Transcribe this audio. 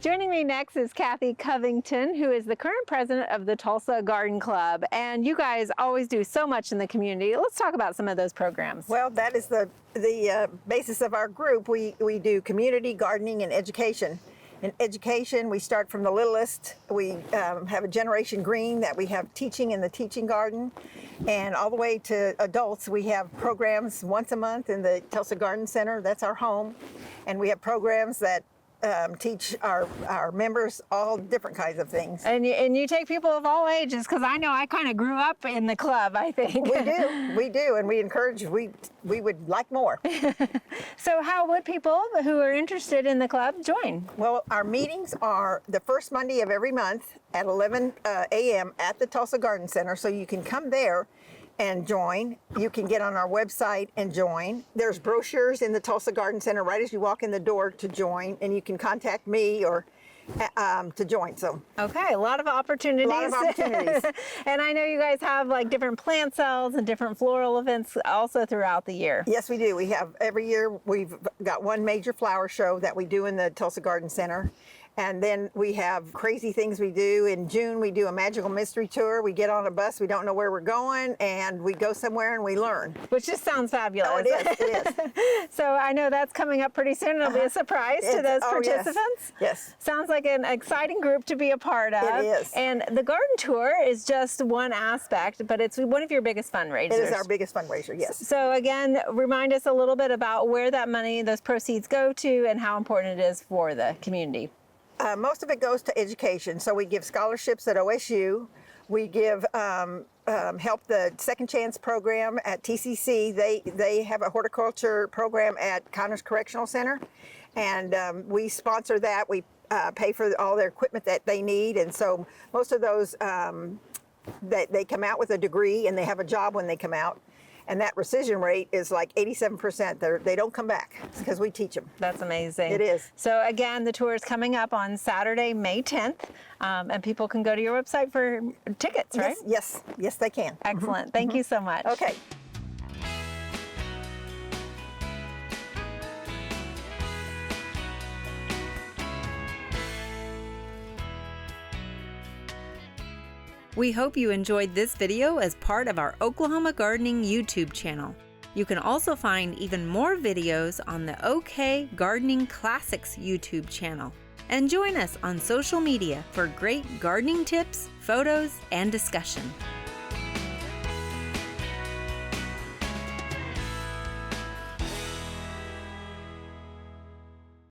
Joining me next is Cathy Covington, who is the current president of the Tulsa Garden Club. And you guys always do so much in the community. Let's talk about some of those programs. Well, that is the basis of our group. We do community gardening and education. In education, we start from the littlest. We have a Generation Green that we have teaching in the teaching garden. And all the way to adults, we have programs once a month in the Tulsa Garden Center. That's our home. And we have programs that teach our members all different kinds of things. And you take people of all ages, because I know I kind of grew up in the club, I think. We do, and we encourage, we would like more. So how would people who are interested in the club join? Well, our meetings are the first Monday of every month at 11 a.m. at the Tulsa Garden Center, so you can come there and join. You can get on our website and join. There's brochures in the Tulsa Garden Center right as you walk in the door to join, and you can contact me or to join. So okay, a lot of opportunities. A lot of opportunities. And I know you guys have like different plant sales and different floral events also throughout the year. Yes, we do. We have every year we've got one major flower show that we do in the Tulsa Garden Center. And then we have crazy things we do. In June, we do a magical mystery tour. We get on a bus, we don't know where we're going, and we go somewhere and we learn. Which just sounds fabulous. Oh, it is. So I know that's coming up pretty soon. It'll be a surprise to those participants. Yes. Sounds like an exciting group to be a part of. It is. And the garden tour is just one aspect, but it's one of your biggest fundraisers. It is our biggest fundraiser, yes. So again, remind us a little bit about where that money, those proceeds go to, and how important it is for the community. Most of it goes to education. So we give scholarships at OSU. We give help the Second Chance program at TCC. They have a horticulture program at Connors Correctional Center, and we sponsor that. We pay for all their equipment that they need, and so most of those they come out with a degree and they have a job when they come out. And that rescission rate is like 87%. They don't come back because we teach them. That's amazing. It is. So again, the tour is coming up on Saturday, May 10th, and people can go to your website for tickets, right? Yes, they can. Excellent. Thank you so much. Okay. We hope you enjoyed this video as part of our Oklahoma Gardening YouTube channel. You can also find even more videos on the OK Gardening Classics YouTube channel. And join us on social media for great gardening tips, photos, and discussion.